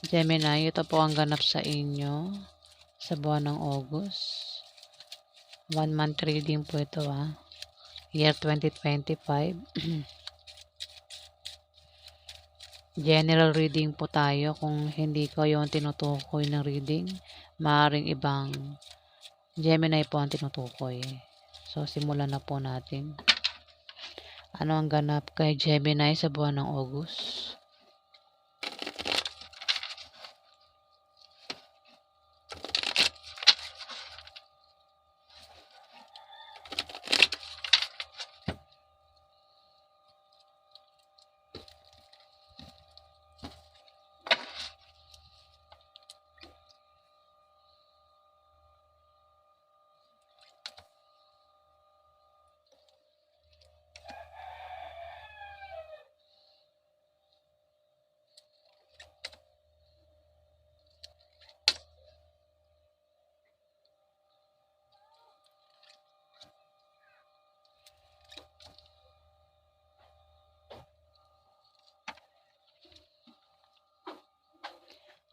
Gemini, ito po ang ganap sa inyo sa buwan ng August. 1 month reading po ito Year 2025. General reading po tayo. Kung hindi ko yung tinutukoy ng reading, maaaring ibang Gemini po ang tinutukoy. So, simulan na po natin. Ano ang ganap kay Gemini sa buwan ng August?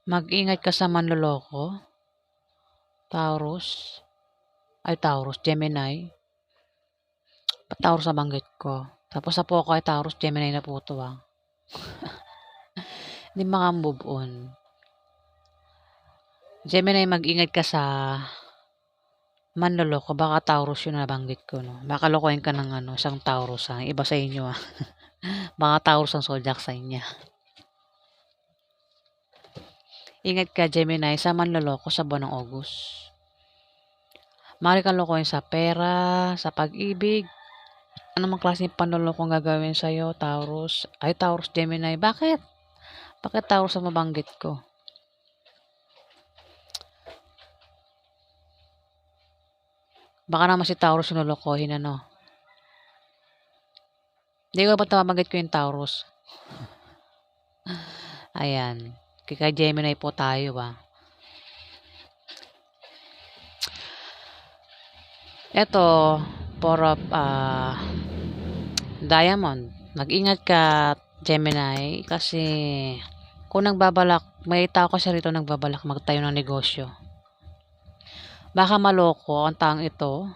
Mag-ingat ka sa manloloko. Taurus, Gemini. Taurus sa banggit ko. Tapos sa po ko ay Taurus, Gemini na po ito Hindi maka-move on. Gemini, mag-ingat ka sa manloloko. Baka Taurus yun na banggit ko, no? Baka lokohin ka ng isang Taurus, Iba sa inyo, Baka Taurus ang zodiac sa inyo. Ingat ka, Gemini, sa manloloko sa buwan ng August. Maaari kang lokohin sa pera, sa pag-ibig. Ano mang klaseng panlolokong gagawin sa'yo, Taurus? Taurus, Gemini. Bakit? Bakit Taurus ang mabanggit ko? Baka naman si Taurus yung lolokohin, Hindi ko ba't mabanggit ko yung Taurus? Ayan. Kaya Gemini po tayo, Ito, for of diamond. Mag-ingat ka, Gemini, kasi kung may tao kasi rito nagbabalak magtayo ng negosyo. Baka maloko ang taong ito,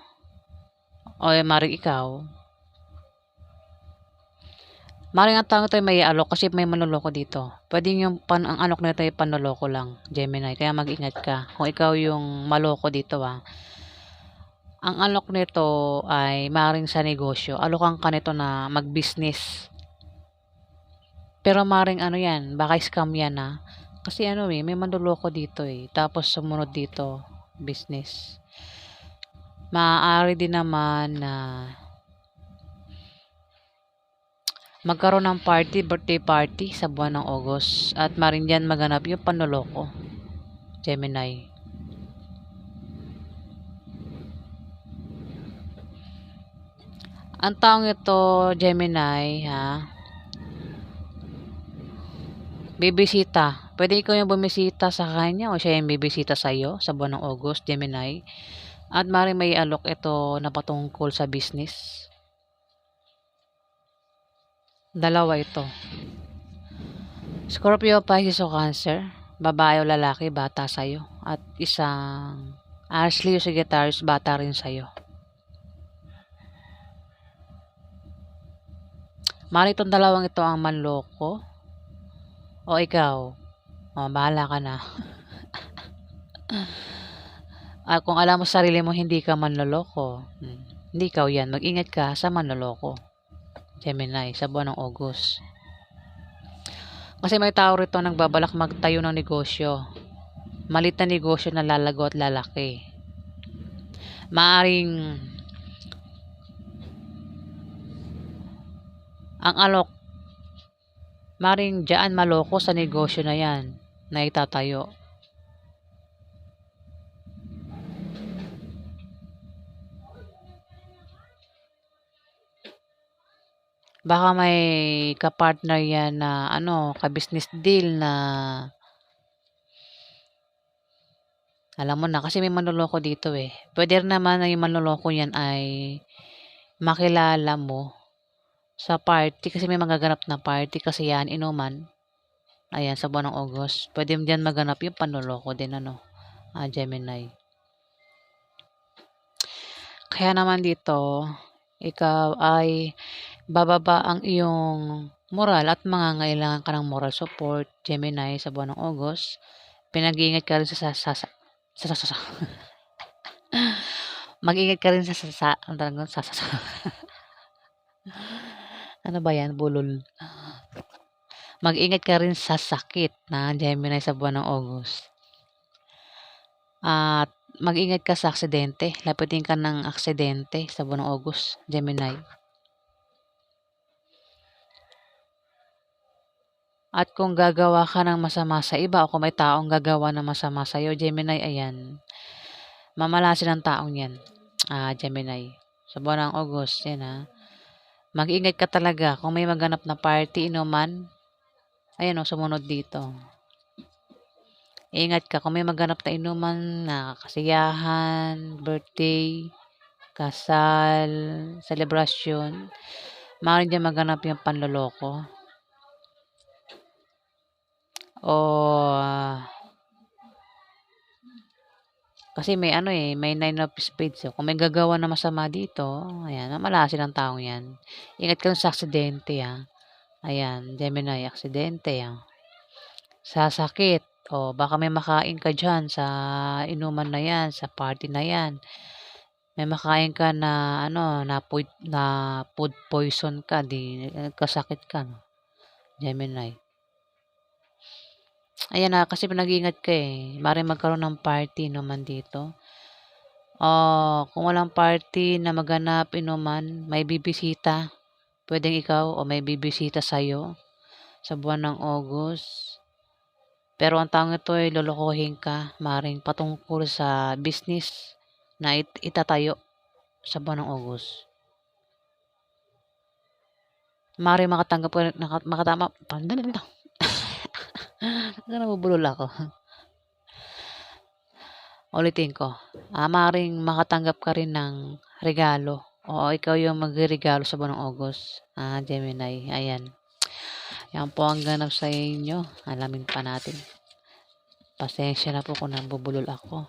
o maring ikaw. Maring ang taong ito ay may alok kasi may manloloko dito. Pwede yung ang alok nito ay panloloko lang, Gemini. Kaya mag-ingat ka kung ikaw yung maloko dito, Ang alok nito ay maring sa negosyo. Alokan ka nito na mag-business. Pero maring yan, baka scam yan, Kasi may manloloko dito, Tapos sumunod dito, business. Maaari din naman na magkaroon ng birthday party sa buwan ng August. At maring diyan maganap yung panloloko, Gemini. Ang taong ito, Gemini, bibisita. Pwede ikaw yung bumisita sa kanya o siya yung bibisita sa iyo sa buwan ng August, Gemini. At maring may alok ito na patungkol sa business. Dalawa ito. Scorpio, Pisces o Cancer. Babae o lalaki, bata sa'yo. At isang Ashley o Sagittarius, bata rin sa'yo. Mali itong dalawang ito ang manloko. O ikaw. Bahala ka na. Kung alam mo sa sarili mo hindi ka manloloko, hindi ikaw yan. Mag-ingat ka sa manloloko, Gemini, sa buwan ng August. Kasi may tao rito nagbabalak magtayo ng negosyo. Malit na negosyo na lalago at lalaki. Maaring ang alok, maaring dyan maloko sa negosyo na yan na itatayo. Baka may kapartner yan na ka-business deal na alam mo na kasi may manloloko dito Pwede rin naman na yung manloloko yan ay makilala mo sa party kasi may magaganap na party kasi yan, inuman. Ayan, sa buwan ng August. Pwede mo diyan maganap yung panloloko din, Gemini. Kaya naman dito, ikaw ay bababa ang iyong moral at mangangailangan ka ng moral support, Gemini, sa buwan ng August. Pinag-iingat ka rin sa mag-ingat ka rin ano ba yan, bulol. Mag-ingat ka rin sa sakit na Gemini sa buwan ng August. At mag-ingat ka sa aksidente. Lapitin ka ng aksidente sa buwan ng August, Gemini. At kung gagawa ka ng masama sa iba o kung may taong gagawa ng masama sa iyo, Gemini, ayan, mamalasin ng taong yan, Gemini. Sa buwan ng August, yan mag-ingat ka talaga kung may maganap na party, inuman. Ayan sumunod dito. Ingat ka kung may maganap na inuman, na kasiyahan, birthday, kasal, celebration. Maaaring dyan maganap yung panloloko. O kasi may may 9 of spades. So, kung may gagawa na masama dito, ayan, mamalasin ang taong yan. Ingat ka sa aksidente, Ayan, Gemini, aksidente, Sa sakit, baka may makain ka dyan sa inuman na yan, sa party na yan. May makain ka na, food poison ka, di kasakit ka, Gemini. Ayan kasi pinag-iingat ka Maaaring magkaroon ng party naman dito. Kung walang party na maganap, inuman, may bibisita. Pwedeng ikaw o may bibisita sa'yo sa buwan ng August. Pero ang taong ito ay lolokohin ka, maaaring patungkol sa business na itatayo sa buwan ng August. Maaaring makatanggap ka, makatama, nabubulol ako. Ulitin ko, maaaring makatanggap ka rin ng regalo. O ikaw yung magregalo sa buwan ng August, Gemini. Ayan. Yan po ang ganap sa inyo. Alamin pa natin. Pasensya na po kung nabubulol ako.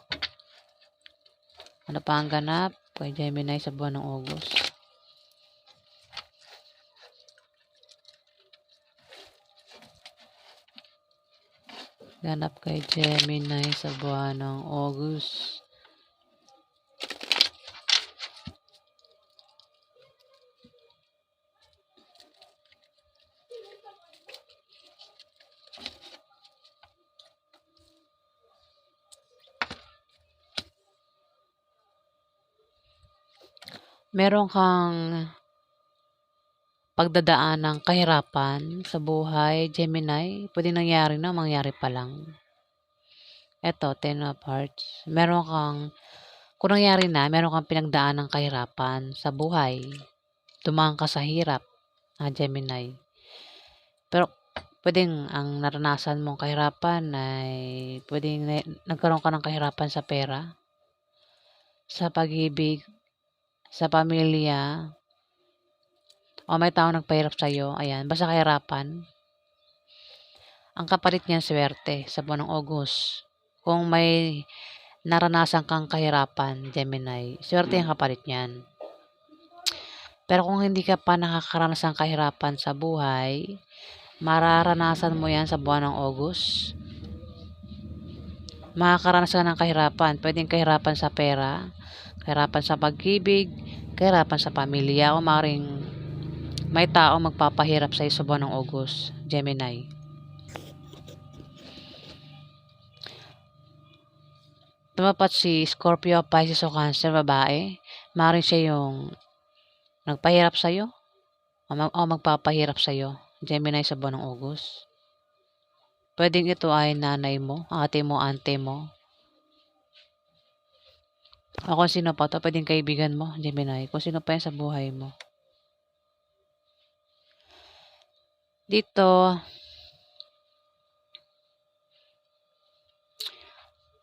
Ano pa ang ganap kay Gemini sa buwan ng August? Ganap kay Gemini sa buwan ng August. Meron kang pagdadaan ng kahirapan sa buhay, Gemini. Pwede nangyari na, mangyari pa lang. Eto, 10 of Hearts. Kung nangyari na, meron kang pinagdaan ng kahirapan sa buhay. Dumaan ka sa hirap, Gemini. Pero, pwedeng ang naranasan mong kahirapan ay pwedeng nagkaroon ka ng kahirapan sa pera, sa pag-ibig, sa pamilya, o may tao nagpahirap sa'yo. Ayan, basta kahirapan. Ang kapalit niyan, swerte sa buwan ng August. Kung may naranasan kang kahirapan, Gemini, swerte ang kapalit niyan. Pero kung hindi ka pa nakakaranas ng kahirapan sa buhay, mararanasan mo yan sa buwan ng August. Makakaranas ka ng kahirapan. Pwedeng kahirapan sa pera, kahirapan sa pag-ibig, kahirapan sa pamilya, o maaaring may tao magpapahirap sa iyo sa buwan ng August, Gemini. Tumapat si Scorpio, Pisces o Cancer, babae. Maaaring siya yung nagpahirap sa iyo o magpapahirap sa iyo, Gemini, sa buwan ng August. Pwedeng ito ay nanay mo, ate mo, ante mo. O kung sino pa to, pwedeng kaibigan mo, Gemini. Kung sino pa yan sa buhay mo. Dito,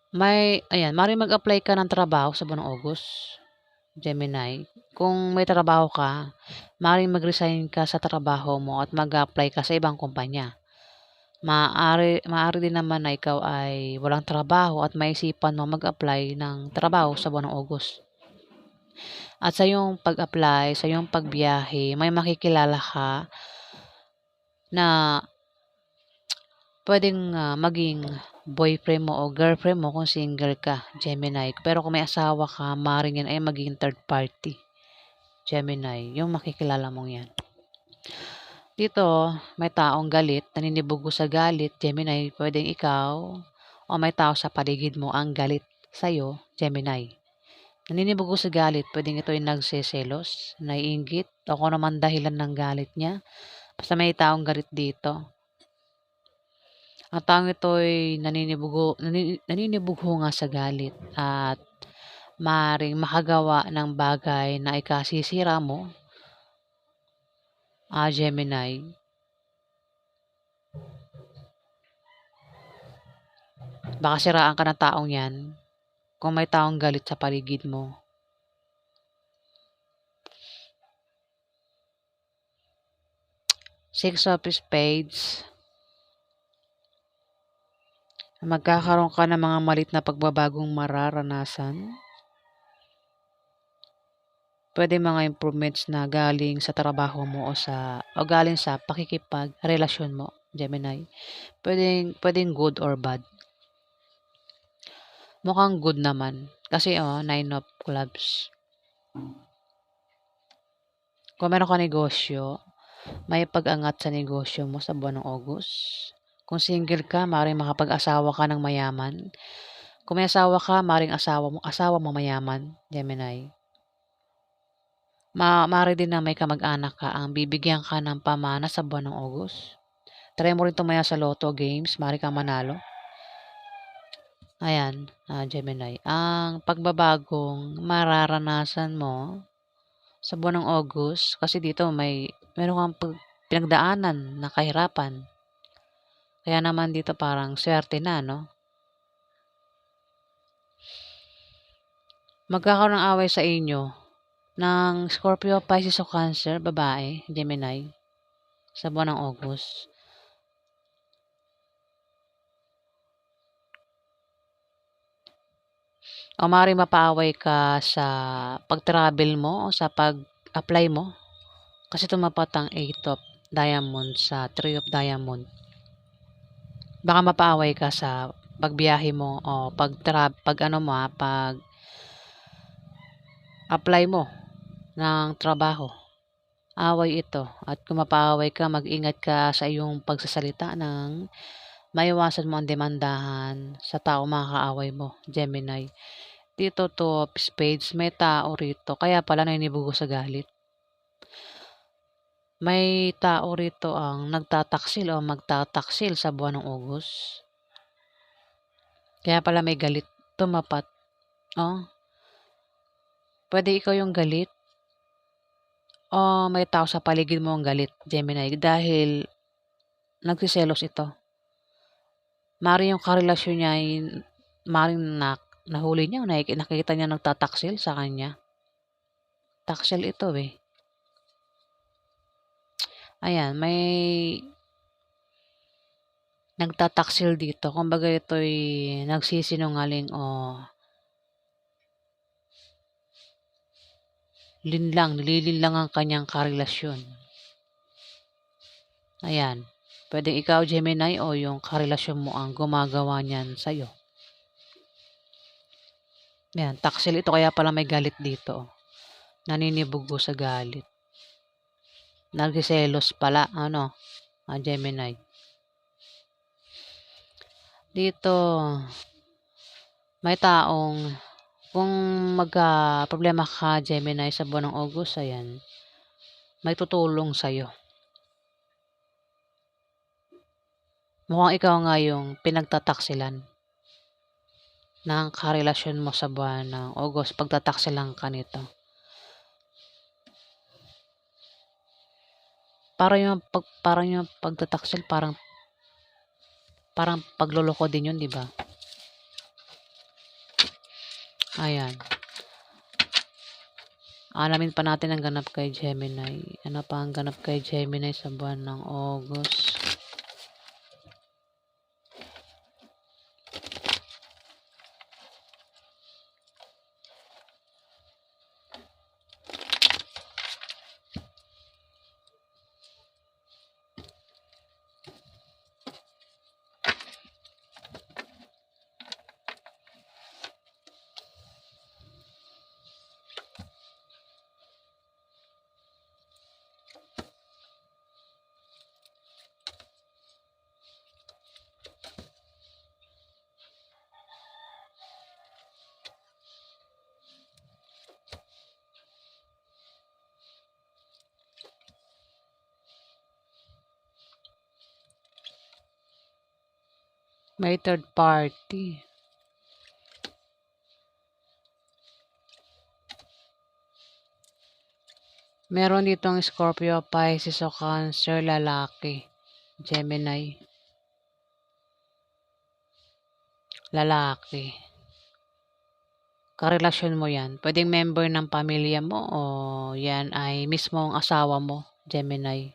maaaring mag-apply ka ng trabaho sa buwan ng August, Gemini. Kung may trabaho ka, maaaring mag-resign ka sa trabaho mo at mag-apply ka sa ibang kumpanya. Maaari din naman na ikaw ay walang trabaho at maisipan mo mag-apply ng trabaho sa buwan ng August. At sa iyong pag-apply, sa iyong pagbiyahe, may makikilala ka na puwedeng, maging boyfriend mo o girlfriend mo kung single ka, Gemini. Pero kung may asawa ka, maaaring yan ay maging third party, Gemini, yung makikilala mong yan. Dito, may taong galit, naninibugo sa galit, Gemini, puwedeng ikaw o may tao sa paligid mo ang galit sa'yo, Gemini. Naninibugo sa galit, puwedeng ito ay nagseselos, naiinggit, o kung ano man dahilan ng galit niya. Basta may taong galit dito. Ang taong ito ay naninibugo nga sa galit at maaaring makagawa ng bagay na ikasisira mo, Gemini. Baka siraan ka ng taong 'yan kung may taong galit sa paligid mo. Six of Spades. Magkakaroon ka ng mga malit na pagbabagong mararanasan. Puwede mga improvements na galing sa trabaho mo o galing sa pakikipagrelasyon mo, Gemini. Puwedeng good or bad. Mukhang good naman kasi, Nine of Clubs. Kung meron kang negosyo, may pag-angat sa negosyo mo sa buwan ng August. Kung single ka, maaaring makapag-asawa ka ng mayaman. Kung may asawa ka, maaaring asawa mo mayaman, Gemini. Maaari din na may kamag-anak ka ang bibigyan ka ng pamana sa buwan ng August. Try mo rin tumaya sa Lotto games, maaari kang manalo. Ayan, Gemini. Ang pagbabagong mararanasan mo sa buwan ng August, kasi dito meron kang pinagdaanan na kahirapan. Kaya naman dito parang swerte na, no? Magkakaroon ng away sa inyo ng Scorpio, Pisces o Cancer, babae, Gemini, sa buwan ng August. O maaaring mapaaway ka sa pag-travel mo o sa pag-apply mo kasi tumapat ang 8 of Diamond sa 3 of Diamond. Baka mapaaway ka sa pagbiyahe mo o pag-apply mo ng trabaho. Away ito at kung mapaaway ka, mag-ingat ka sa iyong pagsasalita ng maiwasan mo ang demandahan sa tao makakaaway mo, Gemini. Dito Two of Spades, may tao rito, kaya pala naninibugo sa galit. May tao rito ang nagtataksil o magtataksil sa buwan ng August. Kaya pala may galit tumapat. Pwede ikaw yung galit o may tao sa paligid mo ang galit, Gemini, dahil nagsiselos ito. Maaaring yung karelasyon niya ay maaaring nahuli niya o nakikita niya nagtataksil sa kanya. Taksil ito eh. Ayan, may nagtataksil dito. Kumbaga ito'y nagsisinungaling o nililinlang ang kanyang karelasyon. Ayan. Pwedeng ikaw, Gemini, o yung karelasyon mo ang gumagawa niyan sa'yo. Ayan, taksil ito kaya pala may galit dito. Naninibugo sa galit. Nagsiselos pala, Gemini. Dito, may taong, kung magka-problema ka, Gemini, sa buwan ng August, ayan, may tutulong sa'yo. Mukhang ikaw nga yung pinagtataksilan ng karelasyon mo sa buwan ng August, pagtataksilan ka nito. Parang yung pagtataksil, parang pagloloko din yun, di ba? Ayan. Alamin pa natin ang ganap kay Gemini. Ano pa ang ganap kay Gemini sa buwan ng August? May third party. Meron ditong Scorpio, Pisces o Cancer, lalaki. Gemini, lalaki. Karelasyon mo yan. Pwedeng member ng pamilya mo o yan ay mismo ang asawa mo, Gemini.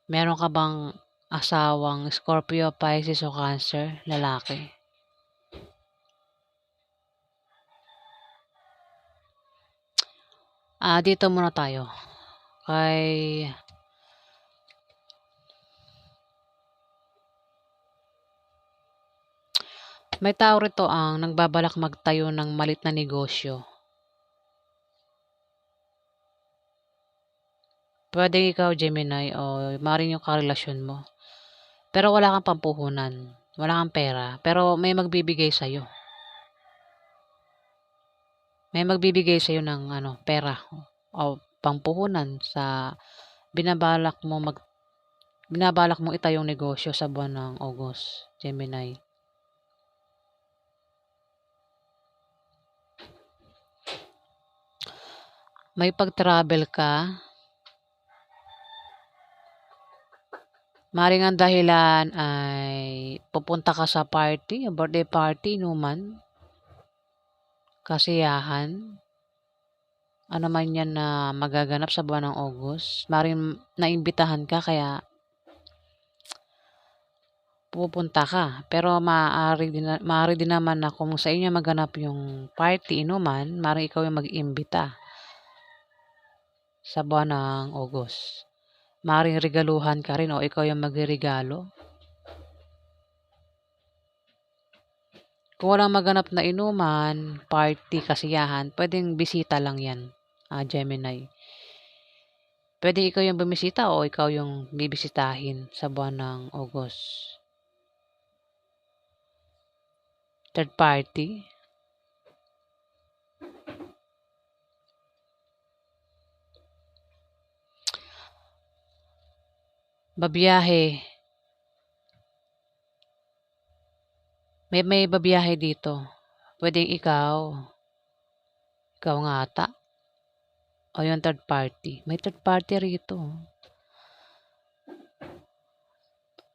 Meron ka bang asawang Scorpio, Pisces o Cancer, lalaki? Dito muna tayo. Kay may tao rito ang nagbabalak magtayo ng malit na negosyo. Pwede ikaw, Gemini, o maaaring yung karelasyon mo. Pero wala kang pampuhunan. Wala kang pera. Pero may magbibigay sa'yo. May magbibigay sa'yo ng pera o pampuhunan sa binabalak mo binabalak mo itayong negosyo sa buwan ng August, Gemini. May pag-travel ka. Maring ang dahilan ay pupunta ka sa party, birthday party, inuman, kasiyahan. Ano man yan na magaganap sa buwan ng August. Maring naimbitahan ka kaya pupunta ka. Pero maaari din naman na kung sa inyo maganap yung party, inuman, maring ikaw yung mag-imbita sa buwan ng August. Maring regaluhan ka rin o ikaw yung magregalo. Kung walang maganap na inuman, party, kasiyahan, pwedeng bisita lang yan, Gemini. Pwede ikaw yung bumisita o ikaw yung bibisitahin sa buwan ng August. Third party. Babiyahe. May babiyahe dito. Pwedeng ikaw nga ata. O yung third party. May third party rito.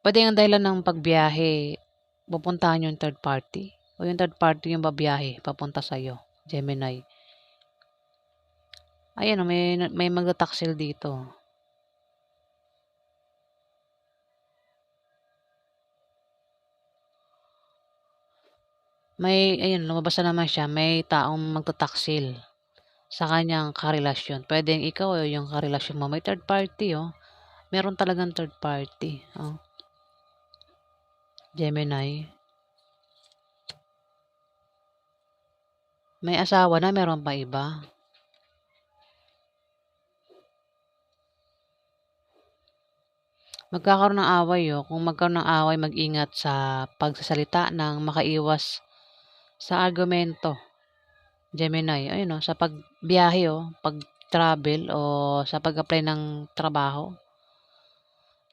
Pwede ang dahilan ng pagbiyahe, pupuntahan yung third party. O yung third party yung babiyahe, papunta sa'yo, Gemini. Ayan, may magtataksil dito. Ayun, lumabas na naman siya, may taong magtataksil sa kanyang karelasyon. Pwedeng ikaw o yung karelasyon mo. May third party, oh. Meron talagang third party, oh. Gemini. May asawa na, meron pa iba. Magkakaroon ng away, oh. Kung magkaroon ng away, mag-ingat sa pagsasalita nang makaiwas sa argumento. Gemini, ayun, oh, sa pagbiyahe, oh, pag-travel o sa pag-apply ng trabaho.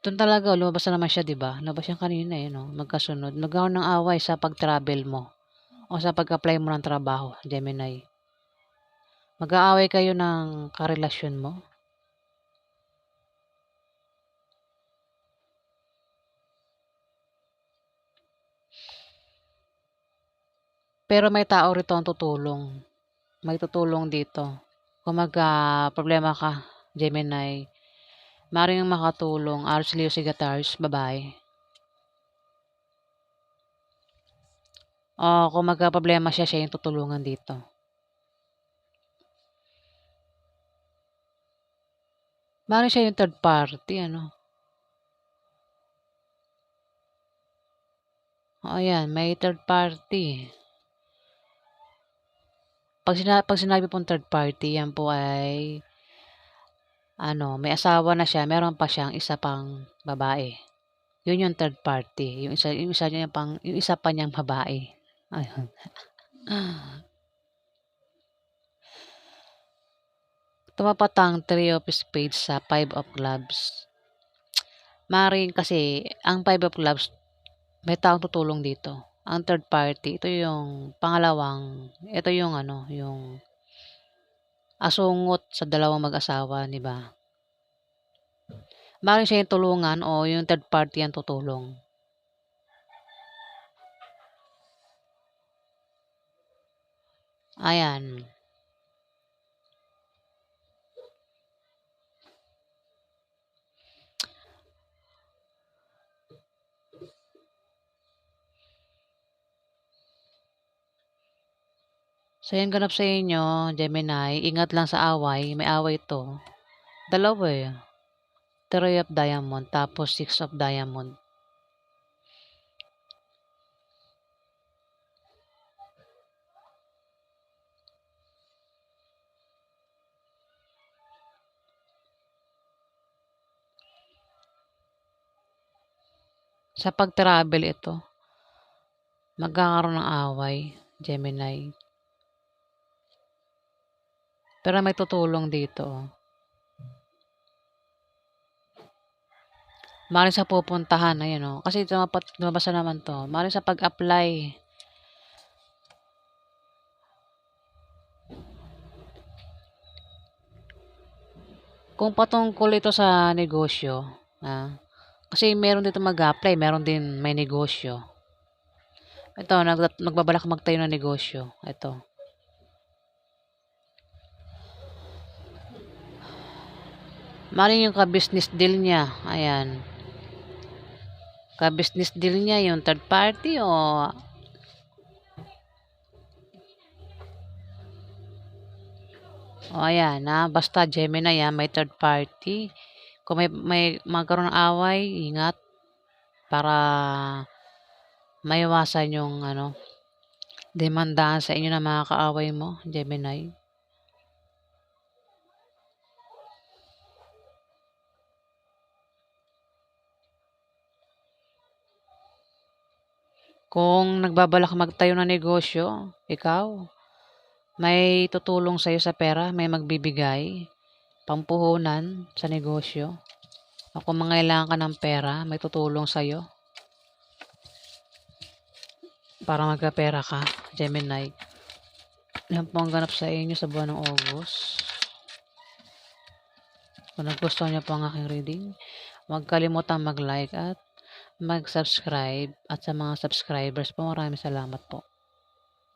Doon talaga, oh, lumabas na naman siya, di ba? Lumabas yan kanina, eh, no? Magkasunod. Magkakaroon ng away sa pag-travel mo o sa pag-apply mo ng trabaho, Gemini. Mag-aaway kayo ng karelasyon mo. Pero may tao rito ang tutulong. May tutulong dito. Kung problema ka, Gemini, maring makatulong. Aries, Leo, Sagittarius, babae. O kung problema siya yung tutulungan dito. Maring siya yung third party, ano? O, ayan, may third party. Pag sinabi pong third party, yan po ay may asawa na siya, meron pa siyang isa pang babae. Yun yung third party. Yung isa pa niyang babae. Ayun. Tumapat ang 3 of Spades sa 5 of Clubs. Maring kasi ang 5 of Clubs may taong tutulong dito. Ang third party, ito yung pangalawang, ito yung ano, yung asungot sa dalawang mag-asawa, 'di ba? Maaaring siya yung tulungan o yung third party ang tutulong. Ayan. So, yan ganap sa inyo, Gemini. Ingat lang sa away. May away to. Dalawa eh. Three of diamond, tapos six of diamond. Sa pag-travel ito, magkakaroon ng away, Gemini. Pero may tutulong dito. Maaaring sa pupuntahan, ayun o. Kasi lumabas na naman to. Maaaring sa pag-apply. Kung patungkol ito sa negosyo, kasi meron dito mag-apply, meron din may negosyo. Ito, nagbabalak magtayo ng negosyo. Ito. Maaaring yung ka-business deal niya. Ayan. Ka-business deal niya yung third party o ayan basta Gemini may third party. Kung may magkaroon ng away, ingat para maiwasan yung demandahan sa inyo ng mga kaaway mo, Gemini. Kung nagbabalak magtayo ng negosyo, ikaw, may tutulong sa'yo sa pera, may magbibigay, pampuhunan sa negosyo. O kung mangailangan ka ng pera, may tutulong sa'yo para magkapera ka, Gemini. Yan po ang ganap sa inyo sa buwan ng August. Kung nagustuhan niyo po ang aking reading, huwag kalimutang mag-like at mag-subscribe. At sa mga subscribers po, maraming salamat po.